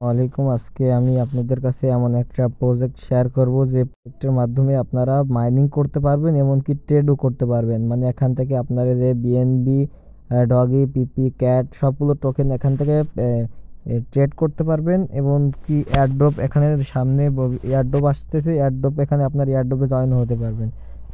ওয়ালাইকুম। আজকে আমি আপনাদের কাছে এমন একটা প্রজেক্ট শেয়ার করব যে প্রজেক্টের মাধ্যমে আপনারা মাইনিং করতে পারবেন, এমনকি ট্রেডও করতে পারবেন। মানে এখান থেকে আপনারা যে বিএনবি, ডগি, পিপি, ক্যাট সবগুলো টোকেন এখান থেকে ট্রেড করতে পারবেন। এবং কি এয়ারড্রপ এখানে সামনে এয়ারড্রপ আসতেছে, এয়ারড্রপ এখানে আপনার এয়ারড্রপে জয়েন হতে পারবেন।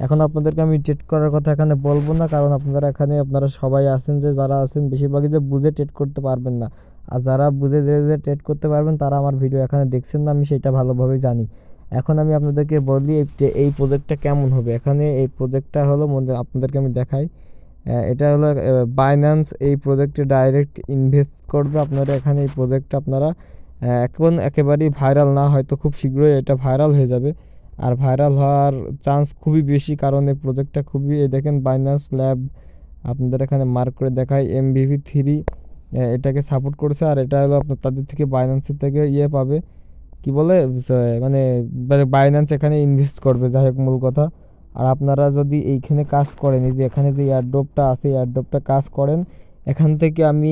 এখন আপনাদেরকে আমি ট্রেড করার কথা এখানে বলবো না, কারণ আপনারা সবাই আছেন, যে যারা আছেন বেশিরভাগই যে বুঝে ট্রেড করতে পারবেন না। আর যারা বুঝে যে ট্রেড করতে পারবেন তারা আমার ভিডিও এখানে দেখছেন না, আমি সেটা ভালোভাবে জানি। এখন আমি আপনাদেরকে বলি এই প্রজেক্টটা কেমন হবে। এখানে এই প্রজেক্টটা হলো, আপনাদেরকে আমি দেখাই। এটা হলো বাইন্যান্স এই প্রজেক্টে ডাইরেক্ট ইনভেস্ট করবে আপনারা। এখানে এই প্রজেক্টটা আপনারা এখন একেবারেই ভাইরাল না, হয়তো খুব শীঘ্রই এটা ভাইরাল হয়ে যাবে। আর ভাইরাল হওয়ার চান্স খুবই বেশি, কারণ এই প্রজেক্টটা খুবই, এই দেখেন বাইন্যান্স ল্যাব আপনাদের এখানে মার্ক করে দেখায় MBV3 এটাকে সাপোর্ট করেছে। আর এটা হলো আপনার তাদের থেকে বাইন্যান্সের থেকে পাবে, কি বলে, মানে বাইন্যান্স এখানে ইনভেস্ট করবে, যাই হোক মূল কথা। আর আপনারা যদি এইখানে কাজ করেন, এই যে এখানে যে এয়ারড্রপটা আছে, এয়ারড্রপটা কাজ করেন, এখান থেকে আমি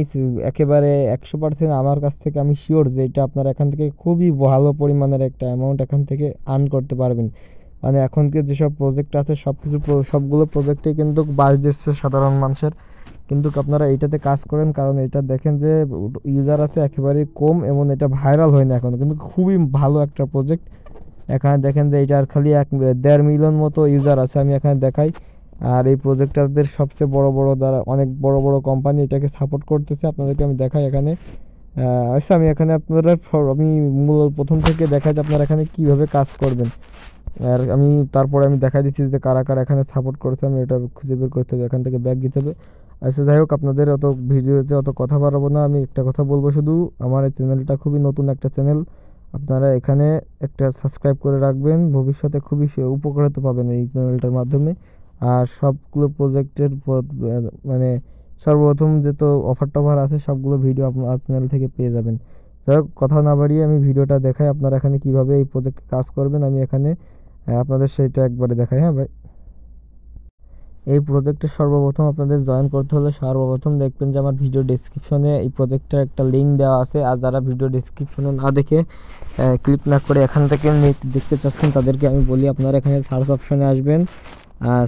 একেবারে 100% আমার কাছ থেকে আমি শিওর যে এটা আপনারা এখান থেকে খুবই ভালো পরিমাণের একটা অ্যামাউন্ট এখান থেকে আর্ন করতে পারবেন। মানে এখনকে যেসব প্রজেক্ট আছে সবগুলো প্রজেক্টে কিন্তু বাড়ি যাচ্ছে সাধারণ মানুষের, কিন্তু আপনারা এইটাতে কাজ করেন, কারণ এটা দেখেন যে ইউজার আছে একেবারেই কম এবং এটা ভাইরাল হয় না এখনো, কিন্তু খুবই ভালো একটা প্রজেক্ট। এখানে দেখেন যে এটার খালি 1.5 মিলিয়ন মতো ইউজার আছে, আমি এখানে দেখাই। আর এই প্রজেক্টটাদের সবচেয়ে বড় বড় দ্বারা অনেক বড় বড় কোম্পানি এটাকে সাপোর্ট করতেছে, আপনাদেরকে আমি দেখাই এখানে। আচ্ছা, আমি মূল প্রথম থেকে দেখাই যে আপনারা এখানে কিভাবে কাজ করবেন। আর তারপরে আমি দেখাই দিচ্ছি যে কারা কারা এখানে সাপোর্ট করেছে। আমি এটা খুঁজে বের করতে হবে, এখান থেকে ব্যাক দিতে হবে। আচ্ছা, যাই হোক, আপনাদের অত ভিডিওতে অত কথা বাড়াবো না, আমি একটা কথা বলবো শুধু। আমার এই চ্যানেলটা খুবই নতুন একটা চ্যানেল, আপনারা এখানে একটা সাবস্ক্রাইব করে রাখবেন, ভবিষ্যতে খুবই উপকারিতা পাবেন এই চ্যানেলটার মাধ্যমে। আর সবগুলো প্রজেক্টের মানে সর্বপ্রথম যত অফার টফার আছে সবগুলো ভিডিও আপনার চ্যানেল থেকে পেয়ে যাবেন। যাই হোক, কথা না বাড়িয়ে আমি ভিডিওটা দেখাই আপনারা এখানে কিভাবে এই প্রজেক্টে কাজ করবেন। আমি এখানে আপনাদের সেইটা একবারে দেখাই। হ্যাঁ ভাই, এই প্রজেক্টে সর্বপ্রথম আপনাদের জয়েন করতে হলে সর্বপ্রথম দেখবেন যে আমার ভিডিও ডেসক্রিপশনে এই প্রজেক্টের একটা লিঙ্ক দেওয়া আছে। আর যারা ভিডিও ডেসক্রিপশনে না দেখে ক্লিক না করে এখান থেকে দেখতে চাচ্ছেন, তাদেরকে আমি বলি আপনারা এখানে সার্চ অপশনে আসবেন।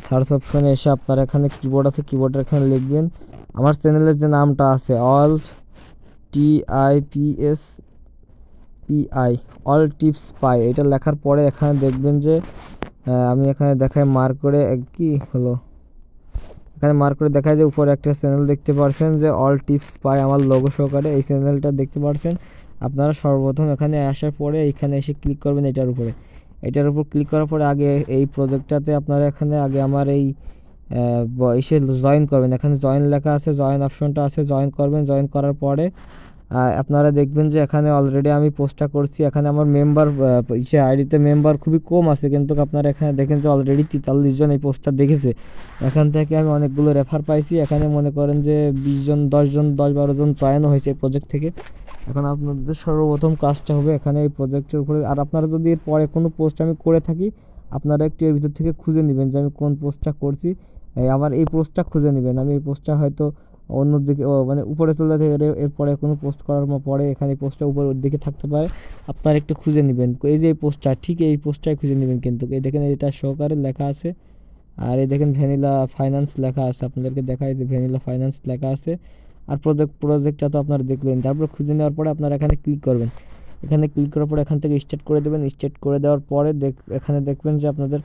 সার্চ অপশনে এসে আপনারা এখানে কিবোর্ড আছে, কিবোর্ডের এখানে লিখবেন আমার চ্যানেলের যে নামটা আছে, অল টিপস পাই। এটা লেখার পরে এখানে দেখবেন যে আমি এখানে দেখাই মার্ক করে, কি হলো, এখানে মার্ক করে দেখায় যে উপরে একটা চ্যানেল দেখতে পাচ্ছেন যে অল টিপস পাই, আমার লোগো সহকারে এই চ্যানেলটা দেখতে পাচ্ছেন। আপনারা সর্বপ্রথম এখানে আসার পরে এখানে এসে ক্লিক করবেন এটার উপর ক্লিক করার পরে আগে এই প্রজেক্টটাতে আপনারা এখানে আগে আমার এসে জয়েন করবেন। এখানে জয়েন লেখা আছে, জয়েন অপশনটা আছে, জয়েন করবেন। জয়েন করার পরে আপনারা দেখবেন যে এখানে অলরেডি আমি পোস্টটা করছি। এখানে আমার মেম্বার আইডিতে মেম্বার খুবই কম আছে, কিন্তু আপনারা এখানে দেখেন যে অলরেডি 43 জন এই পোস্টটা দেখেছে। এখান থেকে আমি অনেকগুলো রেফার পাইছি। এখানে মনে করেন যে 20 জন, 10 জন, 10-12 জন জয়েনও হয়েছে এই প্রজেক্ট থেকে। এখন আপনাদের সর্বপ্রথম কাজটা হবে এখানে এই প্রজেক্টের উপরে। আর আপনারা যদি এর পরে কোনো পোস্ট আমি করে থাকি, আপনারা একটু এর ভিতর থেকে খুঁজে নেবেন যে আমি কোন পোস্টটা করছি। আমার এই পোস্টটা খুঁজে নেবেন, আমি এই পোস্টটা হয়তো অন্যদিকে মানে উপরে চলে যেতে পারে, এরপরে কোনো পোস্ট করার পরে এখানে পোস্টটা উপরের দিকে থাকতে পারে, আপনারা একটু খুঁজে নেবেন। এই যে এই পোস্টটা, ঠিক এই পোস্টটাই খুঁজে নেবেন। কিন্তু এই দেখেন এটা সহকারে লেখা আছে। আর এই দেখেন ভ্যানিলা ফাইন্যান্স লেখা আছে, আপনাদেরকে দেখাই যে ভ্যানিলা ফাইন্যান্স লেখা আছে। আর প্রজেক্টটা তো আপনারা দেখলেন। তারপর খুঁজে নেওয়ার পরে আপনারা এখানে ক্লিক করবেন। এখানে ক্লিক করার পরে এখান থেকে স্টার্ট করে দেবেন। স্টার্ট করে দেওয়ার পরে এখানে দেখবেন যে আপনাদের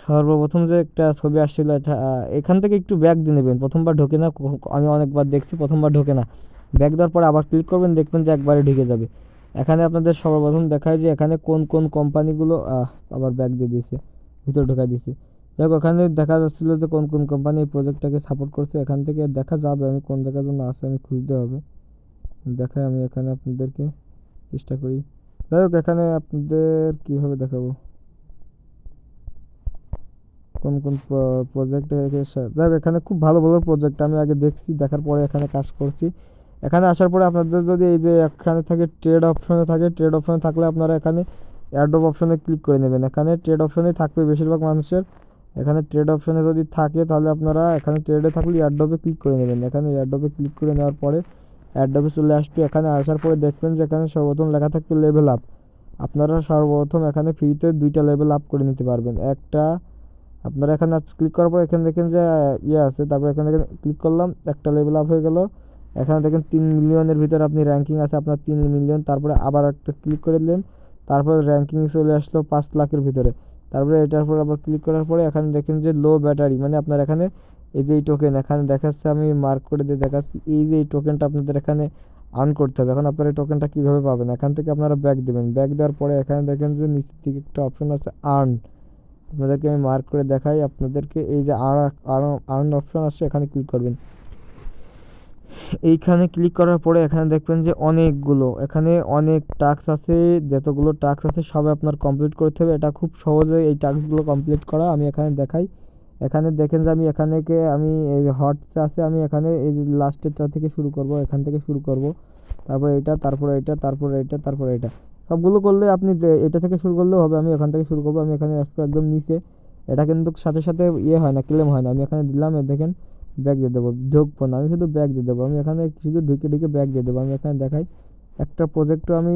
সর্বপ্রথম যে একটা ছবি আসছিল, এটা এখান থেকে একটু ব্যাক দিয়ে নেবেন। প্রথমবার ঢোকে না, আমি অনেকবার দেখছি প্রথমবার ঢোকে না। ব্যাক দেওয়ার পরে আবার ক্লিক করবেন, দেখবেন যে একবারে ঢুকে যাবে। এখানে আপনাদের সর্বপ্রথম দেখায় যে এখানে কোন কোন কোম্পানিগুলো, আবার ব্যাক দিয়ে দিয়েছে, ভিতরে ঢোকা দিয়েছে। দেখো ওখানে দেখা যাচ্ছিল যে কোন কোন কোম্পানি এই প্রজেক্টটাকে সাপোর্ট করছে। এখান থেকে দেখা যাবে আমি কোন জায়গার জন্য আছে, আমি খুঁজতে হবে। দেখাই আমি এখানে আপনাদেরকে চেষ্টা করি। যাই হোক, এখানে আপনাদের কীভাবে দেখাবো কোন কোন প্রজেক্ট। যাক, এখানে খুব ভালো ভালো প্রজেক্ট আমি আগে দেখছি, দেখার পরে এখানে কাজ করছি। এখানে আসার পরে আপনাদের যদি এই যে এখানে থাকে ট্রেড অপশনে থাকে, ট্রেড অপশনে থাকলে আপনারা এখানে অ্যাডোব অপশনে ক্লিক করে নেবেন। এখানে ট্রেড অপশনে থাকবে বেশিরভাগ মানুষের। এখানে ট্রেড অপশনে যদি থাকে তাহলে আপনারা এখানে ট্রেডে থাকলে অ্যাডোবে ক্লিক করে নেবেন। এখানে অ্যাডোবে ক্লিক করে নেওয়ার পরে অ্যাডোবে চলে আসবে। এখানে আসার পরে দেখবেন যে এখানে সর্বপ্রথম লেখা থাকবে লেভেল আপ। আপনারা সর্বপ্রথম এখানে ফ্রিতে 2টা লেভেল আপ করে নিতে পারবেন। একটা আপনারা এখানে ক্লিক করার পর এখানে দেখেন যে আছে, তারপর এখানে ক্লিক করলাম, একটা লেভেল আপ হয়ে গেল। এখানে দেখেন 3 মিলিয়নের ভিতরে আপনি র্যাঙ্কিং আছে আপনার 3 মিলিয়ন। তারপরে আবার একটা ক্লিক করে দিলেন, তারপরে র্যাঙ্কিং চলে আসলো 5 লাখের ভিতরে। তারপরে এটার পর আবার ক্লিক করার পরে এখানে দেখেন যে লো ব্যাটারি, মানে আপনার এখানে এই যে এই টোকেন এখানে দেখাচ্ছে, আমি মার্ক করে দিয়ে দেখাচ্ছি, এই যে এই টোকেনটা আপনাদের এখানে আর্ন করতে হবে। এখন আপনারা এই টোকেনটা কীভাবে পাবেন, এখান থেকে আপনারা ব্যাক দেবেন। ব্যাক দেওয়ার পরে এখানে দেখেন যে নিচের দিকে একটা অপশন আছে আর্ন, আপনাদেরকে আমি মার্ক করে দেখাই আপনাদেরকে। এই যে আর্ন অপশন আছে, এখানে ক্লিক করবেন। এইখানে ক্লিক করার পরে এখানে দেখবেন যে এখানে অনেক টাস্ক আছে, যতগুলো টাস্ক আছে সব আপনার কমপ্লিট করতে হবে। এটা খুব সহজে এই টাস্কগুলো কমপ্লিট করা, আমি এখানে দেখাই। এখানে দেখেন যে আমি এই হটস আছে, আমি এখানে এই লাস্টেরটা থেকে শুরু করব, এখান থেকে শুরু করব। তারপরে এটা, তারপরে এটা, তারপরে এটা, তারপরে এটা, সবগুলো করলে আপনি যে এটা থেকে শুরু করলেও হবে। আমি এখান থেকে শুরু করব। আমি এখানে একদম নিচে, এটা কিন্তু সাথে সাথে হয় না, ক্লেম হয় না। আমি এখানে দিলাম, দেখেন ব্যাক দিয়ে দেবো, ঢুকবো না, আমি শুধু ব্যাক দিয়ে দেবো। আমি এখানে শুধু ঢুকে ব্যাক দিয়ে দেবো। আমি এখানে দেখাই একটা প্রজেক্টও আমি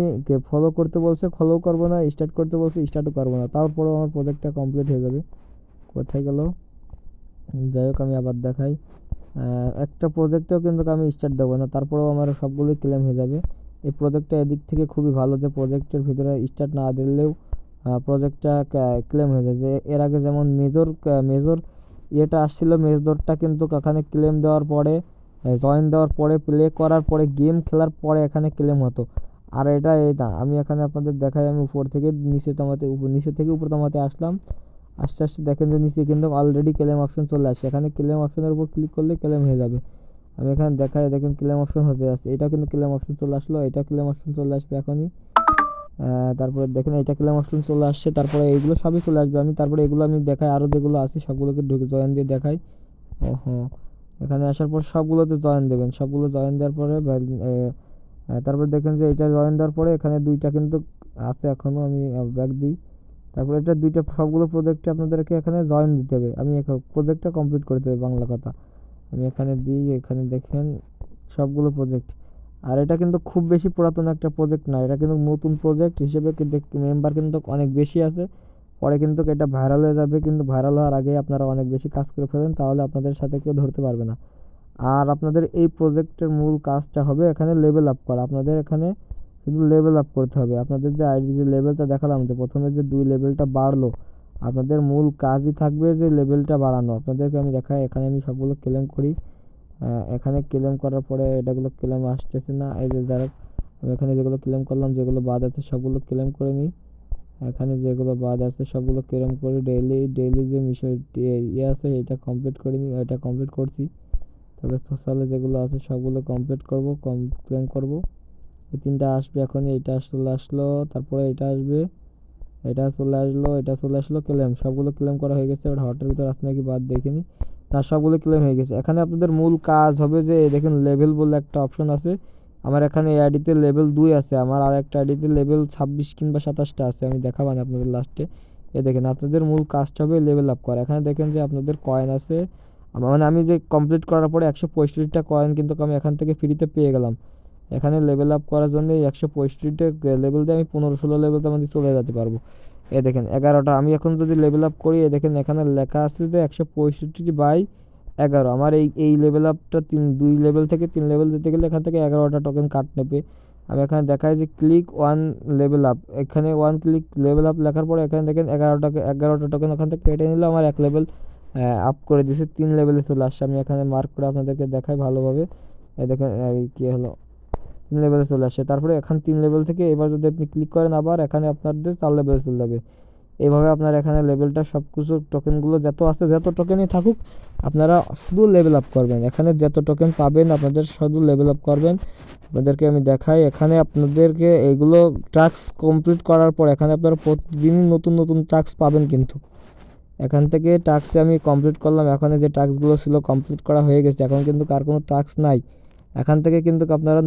ফলো করতে বলছে, ফলো করবো না, স্টার্ট করতে বলছে, স্টার্টও করবো না, তারপরেও আমার প্রজেক্টটা কমপ্লিট হয়ে যাবে। কোথায় গেল, যাই হোক আমি আবার দেখাই। একটা প্রজেক্টেও কিন্তু আমি স্টার্ট দেবো না, তারপরেও আমার সবগুলোই ক্লেম হয়ে যাবে। এই প্রজেক্টটা এদিক থেকে খুবই ভালো, যে প্রজেক্টের ভিতরে স্টার্ট না দিলেও প্রজেক্টটা ক্লেম হয়ে যায়। যে এর আগে যেমন মেজর ইয়েটা আসছিল, মেজরটা কিন্তু এখানে ক্লেম দেওয়ার পরে, জয়েন দেওয়ার পরে, প্লে করার পরে, গেম খেলার পরে এখানে ক্লেম হতো। আর এটা আমি এখানে আপনাদের দেখাই, আমি উপর থেকে নিচে থেকে উপর তামাতে আসলাম। আস্তে আস্তে দেখেন যে নিচে কিন্তু অলরেডি ক্লেম অপশন চলে আসে। এখানে ক্লেম অপশনের উপর ক্লিক করলে ক্লেম হয়ে যাবে। আমি এখানে দেখাই, দেখেন ক্লেম অপশন হতে আসছে, এটা কিন্তু ক্লেম অপশন চলে আসলো, এটা ক্লেম অপশন চলে আসবে এখনই। তারপরে দেখেন এটা ক্লেম অপশন চলে আসছে, তারপরে এইগুলো সবই চলে আসবে। তারপরে এগুলো আমি দেখাই, আরও যেগুলো আছে সবগুলোকে ঢুকে জয়েন দিয়ে দেখাই। ওহো, এখানে আসার পর সবগুলোতে জয়েন দেবেন। সবগুলো জয়েন দেওয়ার পরে তারপর দেখেন যে এটা জয়েন দেওয়ার পরে এখানে 2টা কিন্তু আছে এখনও, আমি ব্যাক দিই। তারপরে এটা 2টা সবগুলো প্রজেক্টে আপনাদেরকে এখানে জয়েন দিতে হবে, আমি প্রজেক্টটা কমপ্লিট করতে হবে, বাংলা কথা। আমি এখানে দিই, এখানে দেখেন সবগুলো প্রজেক্ট। আর এটা কিন্তু খুব বেশি পুরাতন একটা প্রজেক্ট না, এটা কিন্তু নতুন প্রজেক্ট হিসেবে কিন্তু মেম্বার কিন্তু অনেক বেশি আছে। পরে কিন্তু এটা ভাইরাল হয়ে যাবে, কিন্তু ভাইরাল হওয়ার আগে আপনারা অনেক বেশি কাজ করে ফেলেন, তাহলে আপনাদের সাথে কেউ ধরতে পারবে না। আর আপনাদের এই প্রজেক্টের মূল কাজটা হবে এখানে লেভেল আপ করা। আপনাদের এখানে শুধু লেভেল আপ করতে হবে। আপনাদের যে আইডি যে লেভেলটা দেখালাম, যে প্রথমে যে 2 লেভেলটা বাড়লো, আপনাদের মূল কাজই থাকবে যে লেভেলটা বাড়ানো। আপনাদেরকে আমি দেখাই, এখানে আমি সবগুলো ক্লেম করি। এখানে ক্লেম করার পরে এটাগুলো ক্লেম আসতেছে না, এই যে যারা আমি এখানে যেগুলো ক্লেম করলাম, যেগুলো বাদ আছে সবগুলো ক্লেম করে নিই। এখানে যেগুলো বাদ আছে সবগুলো ক্লেম করি। ডেইলি যে মিশন আছে এটা কমপ্লিট করে নিই, এটা কমপ্লিট করছি। তারপরে সোশ্যালে যেগুলো আছে সবগুলো কমপ্লিট করবো, ক্লেম করবো। এই 3টা আসবে এখনই, এটা চলে আসলো, তারপরে এটা আসবে, এটা চলে আসলো, এটা চলে আসলো, ক্লেম সবগুলো ক্লেম করা হয়ে গেছে। এবার হটের ভিতর আছে নাকি বাদ দেখিনি, তার সবগুলো ক্লেম হয়ে গেছে। এখানে আপনাদের মূল কাজ হবে যে দেখেন লেভেল বলে একটা অপশন আছে, আমার এখানে এই আইডিতে লেভেল 2 আছে, আমার আর একটা আইডিতে লেভেল 26 কিংবা 27টা আছে, আমি দেখাবানি আপনাদের লাস্টে। দেখেন আপনাদের মূল কাজটা হবে লেভেল আপ করা। এখানে দেখেন যে আপনাদের কয়েন আছে, মানে আমি যে কমপ্লিট করার পরে 165টা কয়েন কিন্তু আমি এখান থেকে ফ্রিতে পেয়ে গেলাম। এখানে লেভেল আপ করার জন্য এই 165টা লেভেল দিয়ে আমি 15-16 লেভেল তো আমাদের চলে যেতে পারবো। দেখেন 11টা আমি এখন যদি লেভেল আপ করি, দেখেন এখানে লেখা আছে যে 165/11। আমার এই লেভেল আপটা 2 লেভেল থেকে 3 লেভেল যেতে গেলে এখান থেকে 11টা টোকেন কাট নেবে। আমি এখানে দেখাই যে ক্লিক 1 লেভেল আপ, এখানে 1 ক্লিক লেভেল আপ লেখার পরে এখানে দেখেন 11টা টোকেন ওখান থেকে কেটে নিলে আমার 1 লেভেল আপ করে দিয়েছে, 3 লেভেলে চলে আসছে। আমি এখানে মার্ক করে আপনাদেরকে দেখাই ভালোভাবে। দেখেন কি হলো, 3 লেভেলে চলে আসে। তারপরে এখান 3 লেভেল থেকে এবার যদি আপনি ক্লিক করেন আবার এখানে আপনাদের 4 লেভেলে চলে যাবে। এইভাবে আপনার এখানে লেভেলটা সব কিছু টোকেনগুলো যত আছে, যত টোকেনই থাকুক, আপনারা শুধু লেভেল আপ করবেন। এখানে যত টোকেন পাবেন আপনাদের শুধু লেভেল আপ করবেন। আপনাদেরকে আমি দেখাই, এখানে আপনাদেরকে এইগুলো টাস্ক কমপ্লিট করার পর এখানে আপনারা প্রতিদিনই নতুন নতুন টাস্ক পাবেন। কিন্তু এখান থেকে টাস্ক আমি কমপ্লিট করলাম, এখানে যে টাস্কগুলো ছিল কমপ্লিট করা হয়ে গেছে, এখন কিন্তু আর কোনো টাস্ক নাই। এখান থেকে কিন্তু আপনারা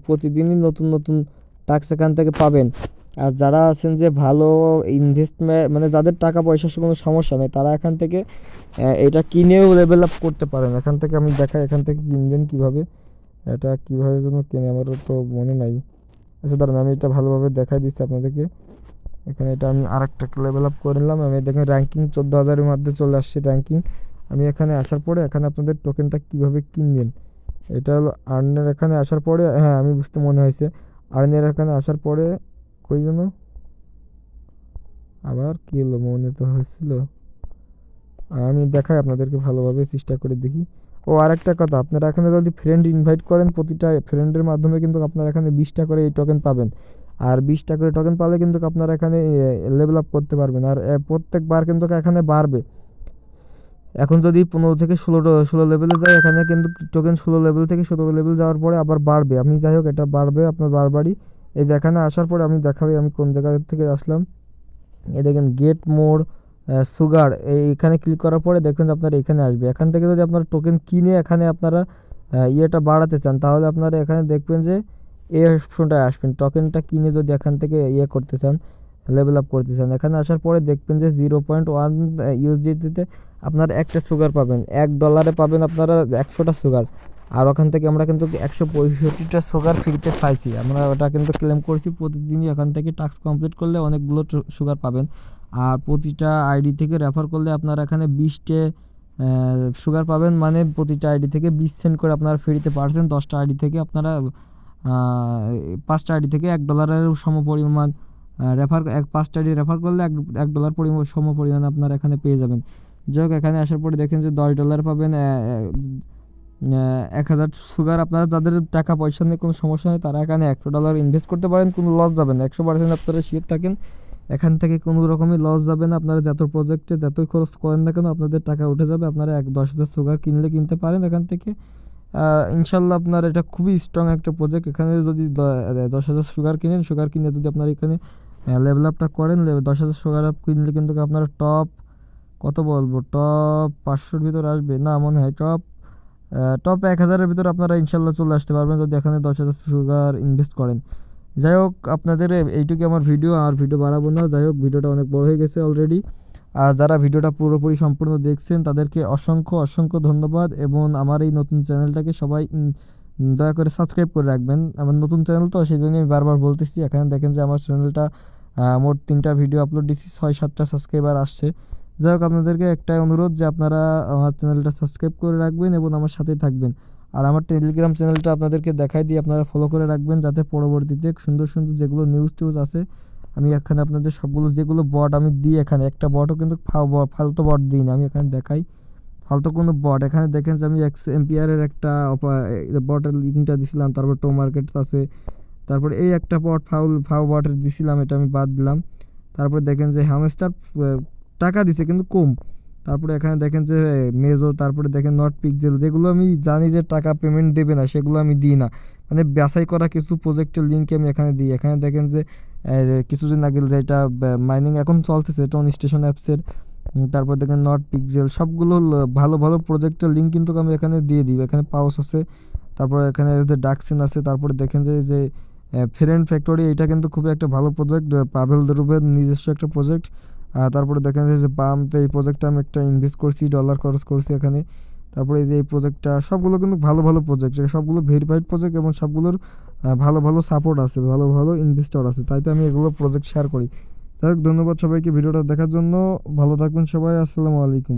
প্রতিদিনই নতুন নতুন টাস্ক এখান থেকে পাবেন। আর যারা আছেন যে ভালো ইনভেস্টমেন্ট, মানে যাদের টাকা পয়সার কোনো সমস্যা নেই, তারা এখান থেকে এটা কিনেও লেভেল আপ করতে পারেন। এখান থেকে আমি দেখাই এখান থেকে কিনবেন কীভাবে। এটা কীভাবে যেন কেনে আমারও তো মনে নাই। আচ্ছা দাঁড়ান, আমি এটা ভালোভাবে দেখাই দিচ্ছি আপনাদেরকে। এখানে এটা আমি আরেকটা লেভেল আপ করে নিলাম। আমি দেখেন র্যাঙ্কিং 14,000-এর মধ্যে চলে আসছে র্যাঙ্কিং। আমি এখানে আসার পরে এখানে আপনাদের টোকেনটা কীভাবে কিনবেন, এটা হলো আর্নের এখানে আসার পরে, হ্যাঁ আমি বুঝতে মনে হয়েছে। আর্নের এখানে আসার পরে কই যেন আবার কী হলো মনে তো হয়েছিল, আমি দেখাই আপনাদেরকে ভালোভাবে, চেষ্টা করে দেখি। ও আরেকটা কথা, আপনারা এখানে যদি ফ্রেন্ড ইনভাইট করেন, প্রতিটা ফ্রেন্ডের মাধ্যমে কিন্তু আপনারা এখানে 20টা করে এই টোকেন পাবেন। আর 20টা করে টোকেন পালে কিন্তু আপনারা এখানে লেভেল আপ করতে পারবেন। আর প্রত্যেকবার কিন্তু এখানে বাড়বে। এখন যদি 15 থেকে 16 লেভেলে যায়, এখানে কিন্তু টোকেন 16 লেভেল থেকে 17 লেভেল যাওয়ার পরে আবার বাড়বে। আমি যাই হোক, এটা বাড়বে আপনার বারবারই। এই এখানে আসার পরে আমি দেখাই আমি কোন জায়গা থেকে আসলাম। এই দেখেন গেট মোর সুগার, এইখানে ক্লিক করার পরে দেখবেন যে আপনার এখানে আসবে। এখান থেকে যদি আপনারা টোকেন কিনে এখানে আপনারা ইয়েটা বাড়াতে চান, তাহলে আপনারা এখানে দেখবেন যে এই অপশনটায় আসবেন। টোকেনটা কিনে যদি এখান থেকে ইয়ে করতে চান, লেভেল আপ করতে চান, এখানে আসার পরে দেখবেন যে 0.1 ইউএসডিতে আপনার একটা সুগার পাবেন। $1 পাবেন আপনারা 100টা সুগার। আর ওখান থেকে আমরা কিন্তু 165টা সুগার ফ্রিতে পাইছি। আমরা ওটা কিন্তু ক্লেম করছি প্রতিদিনই। এখান থেকে টাস্ক কমপ্লিট করলে অনেকগুলো সুগার পাবেন। আর প্রতিটা আইডি থেকে রেফার করলে আপনারা এখানে 20টে সুগার পাবেন। মানে প্রতিটা আইডি থেকে 20 সেন্ট করে আপনারা ফ্রিতে পারছেন। 10টা আইডি থেকে আপনারা 5টা আইডি থেকে $1-এর সমপরিমাণ রেফার, 5টা আইডি রেফার করলে $1 সমপরিমাণ আপনারা এখানে পেয়ে যাবেন। যাই হোক, এখানে আসার পরে দেখেন যে $10 পাবেন। 1000 সুগার। আপনারা যাদের টাকা পয়সা নিয়ে কোনো সমস্যা নেই, তারা এখানে $100 ইনভেস্ট করতে পারেন, কোনো লস যাবে না। 100% আপনারা শিওর থাকেন এখান থেকে কোনো রকমই লস যাবে না। আপনারা যত প্রজেক্টে যতই খরচ করেন না কেন, আপনাদের টাকা উঠে যাবে। আপনারা 10,000 সুগার কিনলে কিনতে পারেন এখান থেকে। ইনশাল্লাহ আপনার এটা খুবই স্ট্রং একটা প্রজেক্ট। এখানে যদি 10,000 সুগার কিনেন, সুগার কিনে যদি আপনার এখানে লেভেল আপটা করেন, 10,000 সুগার আপ কিনলে কিন্তু আপনারা টপ কত বলবো, টপ 500-র ভিতর আসবে না মনে হয়, টপ 1000-এর ভিতর আপনারা ইনশাল্লাহ চলে আসতে পারবেন যদি এখানে 10,000 সুগার ইনভেস্ট করেন। যাই হোক, আপনাদের এইটুকু আমার ভিডিও, আর ভিডিও বাড়াবো না। যাই হোক, ভিডিওটা অনেক বড় হয়ে গেছে অলরেডি। আর যারা ভিডিওটা পুরোপুরি সম্পূর্ণ দেখছেন, তাদেরকে অসংখ্য অসংখ্য ধন্যবাদ। এবং আমার এই নতুন চ্যানেলটাকে সবাই দয়া করে সাবস্ক্রাইব করে রাখবেন। আমার নতুন চ্যানেল তো, সেই জন্য আমি বারবার বলতেছি। এখানে দেখেন যে আমার চ্যানেলটা মোট 3টা ভিডিও আপলোড দিচ্ছি, 6-7টা সাবস্ক্রাইবার আসছে। যাই হোক, আপনাদেরকে একটাই অনুরোধ যে আপনারা আমার চ্যানেলটা সাবস্ক্রাইব করে রাখবেন এবং আমার সাথেই থাকবেন। আর আমার টেলিগ্রাম চ্যানেলটা আপনাদেরকে দেখাই দিয়ে আপনারা ফলো করে রাখবেন, যাতে পরবর্তীতে সুন্দর সুন্দর যেগুলো নিউজ টিউজ আছে, আমি এখানে আপনাদের সবগুলো যেগুলো বট আমি দিই, এখানে একটা বটও কিন্তু ফালতু বট দিই না, আমি এখানে দেখাই ফালতু কোনো বট। এখানে দেখেন যে আমি এক্সএমপিআরের একটা বটের লিঙ্কটা দিছিলাম, তারপর টো মার্কেটস আছে, তারপর এই একটা বট ফাউ বটের দিছিলাম, এটা আমি বাদ দিলাম। তারপরে দেখেন যে হ্যামস্টার টাকা দিছে কিন্তু কম। তারপরে এখানে দেখেন যে মেজো, তারপরে দেখেন নট পিক্সেল, যেগুলো আমি জানি যে টাকা পেমেন্ট দেবে না, সেগুলো আমি দিই না। মানে বাছাই করা কিছু প্রজেক্টের লিঙ্ক আমি এখানে দিই। এখানে দেখেন যে কিছুদিন আগে যেটা মাইনিং এখন চলতেছে টন স্টেশন অ্যাপসের, তারপর দেখেন নট পিক্সেল, সবগুলো ভালো ভালো প্রজেক্টের লিঙ্ক কিন্তু আমি এখানে দিয়ে দিই। এখানে পাউস আছে, তারপর এখানে ডাকসেন আছে, তারপরে দেখেন যে ফ্রেন্ড ফ্যাক্টরি, এটা কিন্তু খুবই একটা ভালো প্রজেক্ট, পাভেল দ্রুবের নিজস্ব একটা প্রজেক্ট। তারপরে দেখেন যে পাম্পতে এই প্রজেক্টটা আমি একটা ইনভেস্ট করছি, ডলার খরচ করছি এখানে। তারপরে এই যে এই প্রজেক্টটা, সবগুলো কিন্তু ভালো ভালো প্রজেক্ট, সবগুলো ভেরিফাইড প্রজেক্ট এবং সবগুলোর ভালো ভালো সাপোর্ট আছে, ভালো ভালো ইনভেস্টর আছে, তাই তো আমি এগুলো প্রজেক্ট শেয়ার করি। যাই হোক, ধন্যবাদ সবাইকে ভিডিওটা দেখার জন্য। ভালো থাকবেন সবাই, আসসালামু আলাইকুম।